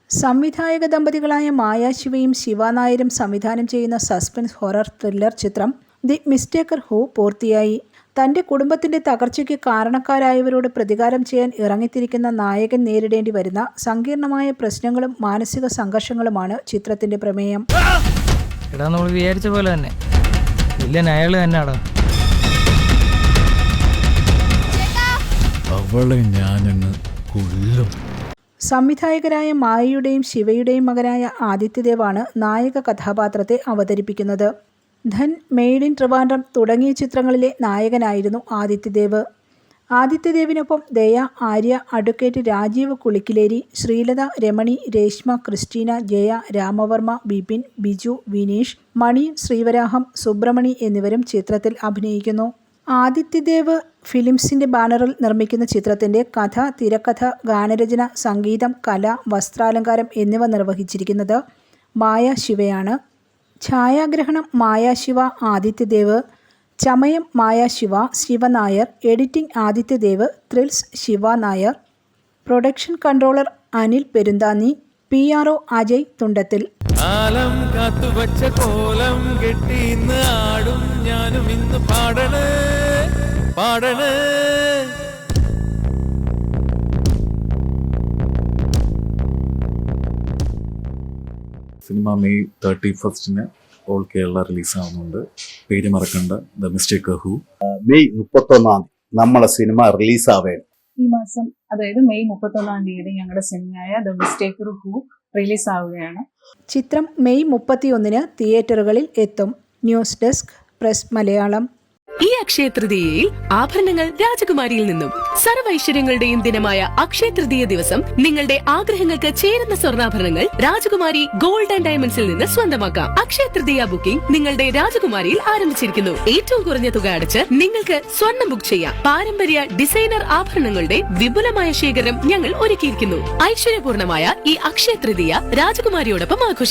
സംവിധായക ദമ്പതികളായ മായ ശിവയും ശിവ നായരും സംവിധാനം ചെയ്യുന്ന സസ്പെൻസ് ഹൊറർ ത്രില്ലർ ചിത്രം ദി മിസ്റ്റേക്കർ ഹൂ പൂർത്തിയായി. തൻ്റെ കുടുംബത്തിൻ്റെ തകർച്ചയ്ക്ക് കാരണക്കാരായവരോട് പ്രതികാരം ചെയ്യാൻ ഇറങ്ങിത്തിരിക്കുന്ന നായകൻ നേരിടേണ്ടി വരുന്ന സങ്കീർണമായ പ്രശ്നങ്ങളും മാനസിക സംഘർഷങ്ങളുമാണ് ചിത്രത്തിൻ്റെ പ്രമേയം. നമ്മൾ വിചാരിച്ച പോലെ തന്നെ വില്ലൻ അയാൾ തന്നെയാണോ? അവളെ ഞാനങ്ങ് കൊല്ലും. സംവിധായകരായ മായയുടെയും ശിവയുടെയും മകനായ ആദിത്യദേവാണ് നായക കഥാപാത്രത്തെ അവതരിപ്പിക്കുന്നത്. ധൻ, മെയ്ഡ് ഇൻ ട്രിവാൻഡ്രം തുടങ്ങിയ ചിത്രങ്ങളിലെ നായകനായിരുന്നു ആദിത്യദേവ്. ആദിത്യദേവിനൊപ്പം ദയ, ആര്യ, അഡ്വക്കേറ്റ് രാജീവ് കുളിക്കിലേരി, ശ്രീലത, രമണി, രേഷ്മ, ക്രിസ്റ്റീന, ജയ, രാമവർമ്മ, ബിപിൻ, ബിജു, വിനീഷ്, മണി, ശ്രീവരാഹം, സുബ്രമണി എന്നിവരും ചിത്രത്തിൽ അഭിനയിക്കുന്നു. ആദിത്യദേവ് ഫിലിംസിൻ്റെ ബാനറിൽ നിർമ്മിക്കുന്ന ചിത്രത്തിൻ്റെ കഥ, തിരക്കഥ, ഗാനരചന, സംഗീതം, കല, വസ്ത്രാലങ്കാരം എന്നിവ നിർവഹിച്ചിരിക്കുന്നത് മായ ശിവയാണ്. ഛായാഗ്രഹണം മായ ശിവ, ആദിത്യദേവ്. ചമയം മായ Shiva, Shiva Nair. Editing Adityadev, thrills Shiva Nair. Production controller Anil Perunthanni. PRO Ajay Thundathil. കാലം കാത്തുവച്ച കോലം കെട്ടി ഇന്ന് ആടും ഞാനും ഇന്ന് പാടണേ പാടണേ. Cinema May 31 all Kerala റിലീസാവുന്നുണ്ട്. പേര് മറക്കണ്ട, ദ മിസ്റ്റേക്കർ ഹൂ. മെയ് 31 നമ്മളെ സിനിമ റിലീസാവേണം. ഈ മാസം, അതായത് മെയ് 31 ഞങ്ങളുടെ സിനിമയായ ദ മിസ്റ്റേക്കർ ഹൂ റിലീസ് ആവുകയാണ്. ചിത്രം മെയ് 31 തിയേറ്ററുകളിൽ എത്തും. News desk, press Malayalam. ഈ അക്ഷയ തൃതീയയിൽ ആഭരണങ്ങൾ രാജകുമാരിയിൽ നിന്നും. സർവൈശ്വര്യങ്ങളുടെയും ദിനമായ അക്ഷയ തൃതീയ ദിവസം നിങ്ങളുടെ ആഗ്രഹങ്ങൾക്ക് ചേരുന്ന സ്വർണ്ണാഭരണങ്ങൾ രാജകുമാരി ഗോൾഡ് ആൻഡ് ഡയമണ്ട്സിൽ നിന്ന് സ്വന്തമാക്കാം. അക്ഷയ തൃതീയ ബുക്കിംഗ് നിങ്ങളുടെ രാജകുമാരിയിൽ ആരംഭിച്ചിരിക്കുന്നു. ഏറ്റവും കുറഞ്ഞ തുക അടച്ച് നിങ്ങൾക്ക് സ്വർണ്ണം ബുക്ക് ചെയ്യാം. പാരമ്പര്യ ഡിസൈനർ ആഭരണങ്ങളുടെ വിപുലമായ ശേഖരം ഞങ്ങൾ ഒരുക്കിയിരിക്കുന്നു. ഐശ്വര്യപൂർണമായ ഈ അക്ഷയ തൃതീയ രാജകുമാരിയോടൊപ്പം ആഘോഷിക്കാം.